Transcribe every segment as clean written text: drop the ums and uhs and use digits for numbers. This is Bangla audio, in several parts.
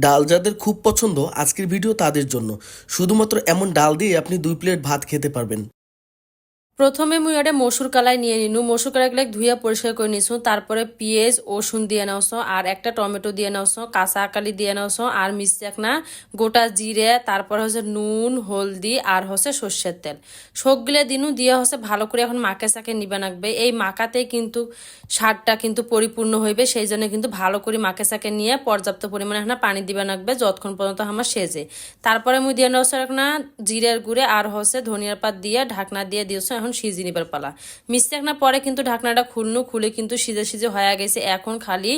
ডাল যাদের খুব পছন্দ আজকের ভিডিও তাদের জন্য। শুধুমাত্র এমন ডাল দিয়ে আপনি 2 প্লেট ভাত খেতে পারবেন। প্রথমে মুই এটা মসুর কালাই নিয়ে নিনু। মসুর কালাইগুলো ধুইয়া পরিষ্কার করে নিছু। তারপরে পেঁয়াজ রসুন দিয়ে নাওছো, আর একটা টমেটো দিয়ে নাওছো, কাঁচা আকালি দিয়ে নাওছো, আর মিষ্টি না গোটা জিরে, তারপর হচ্ছে নুন হলদি আর হচ্ছে সর্ষের তেল সবগুলো দিনু দিয়ে হচ্ছে ভালো করে এখন মাকে চাকে নিবে রাখবে। এই মাখাতেই কিন্তু স্বাদটা কিন্তু পরিপূর্ণ হইবে, সেই জন্য কিন্তু ভালো করে মাকে চাকে নিয়ে পর্যাপ্ত পরিমাণে এখন পানি দিবে রাখবে যতক্ষণ পর্যন্ত আমার সেজে। তারপরে মুই দিয়ে নাওছো না জিরের গুঁড়ে আর হচ্ছে ধনিয়ার পাত দিয়ে ঢাকনা দিয়ে দিয়েছো। এখন সিজি নিবার পালা। মিষ্টি না পরে কিন্তু ঢাকনাটা খুলে কিন্তু সিজে সিজে হয়ে গেছে। এখন খালি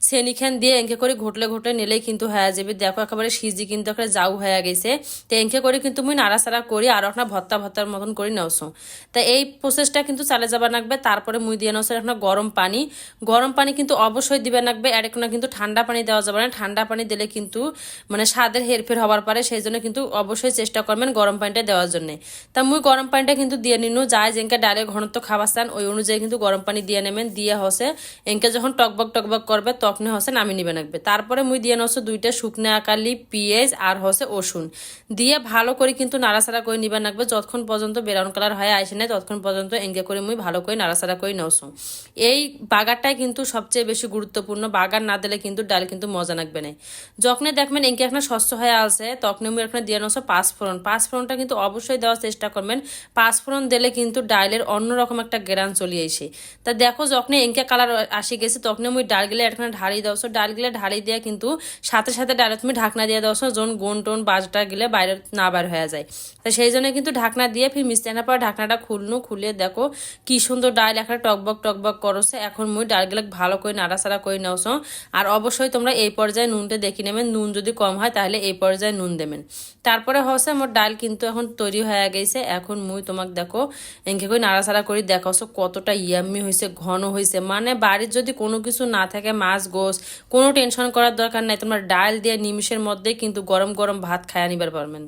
সেনিখান দিয়ে এঁকে করে ঘটলে নিলেই কিন্তু হয়ে যাবে। দেখো একেবারে সিজি কিন্তু একটা যাও হয়ে গেছে। তো এঁকে করে কিন্তু মুই নাড়াচাড়া করি আর একটা ভর্তার মতন করে নেওছো। তা এই প্রসেসটা কিন্তু চালে যাবার লাগবে। তারপরে মুই দিয়ে নেওছো একটা গরম পানি কিন্তু অবশ্যই দিবে লাগবে। আর একটা কিন্তু ঠান্ডা পানি দেওয়া যাবে না। ঠান্ডা পানি দিলে কিন্তু মানে স্বাদের হেরফের হবার পারে, সেই জন্য কিন্তু অবশ্যই চেষ্টা করবেন গরম পানিটা দেওয়ার জন্য। তা মুই গরম পানিটা কিন্তু দিয়ে নিনু। যায় যেনকে ডালের ঘনত্ব খাবার চান ওই অনুযায়ী কিন্তু গরম পানি দিয়ে নেবেন। দিয়ে হসে এনকে যখন টকবক করবে তখন হসে নামিয়ে নিবে রাখবে। তারপরে মুই দিয়ে নসো 2টা শুকনো আকালি পেঁয়াজ আর হসে রসুন দিয়ে ভালো করে কিন্তু নাড়াচাড়া করে নিবে রাখবে যতক্ষণ পর্যন্ত ব্রাউন কালার হয়ে আসে না ততক্ষণ পর্যন্ত এনকে করে মুই ভালো করে নাড়াচাড়া করে নসো। এই বাগারটাই কিন্তু সবচেয়ে বেশি গুরুত্বপূর্ণ। বাগার না দিলে কিন্তু ডাল কিন্তু মজা লাগবে না। যখন দেখবেন এনকে এখন স্বচ্ছ হয়ে আসে তখন মুই এখন দিয়ে নসো পাঁচফোড়নটা কিন্তু অবশ্যই দেওয়ার চেষ্টা করবেন। পাঁচফোড়ন দিলে কিন্তু ডালের অন্যরকম একটা গ্রান চলে আসে। তা দেখো যখন এঁকে কালার আসি গেছে তখন মুই ডালগুলো এখানে ঢালি দাওছো। ডালগুলো ঢালি দিয়ে কিন্তু সাথে ডালে তুমি ঢাকনা দিয়ে দাওছো যখন গোন টোন বাজটা গেলে বাইরে না বার হয়ে যায়। তা সেই জন্য কিন্তু ঢাকনা দিয়ে ফির মিষ্টি আনার পর ঢাকনাটা খুলে দেখো কি সুন্দর ডাল একটা টকবক করছে। এখন মুই ডালগুলো ভালো করে নাড়াচাড়া করে নেওছো। আর অবশ্যই তোমরা এই পর্যায়ে নুনটা দেখে নেবেন, নুন যদি কম হয় তাহলে এই পর্যায়ে নুন দেবেন। তারপরে হচ্ছে আমার ডাল কিন্তু এখন তৈরি হয়ে গেছে। এখন মুই তোমাকে দেখো এঁকে করে নাড়াচাড়া করে দেখাচ্ছ কতটা ইয়াম্মি হয়েছে, ঘন হয়েছে। মানে বাড়ির যদি কোনো কিছু না থাকে মাছ গোস কোনো টেনশন করার দরকার নাই, তোমরা ডাল দিয়ে নিমিষের মধ্যেই কিন্তু গরম ভাত খায়া নিবার পারবেন।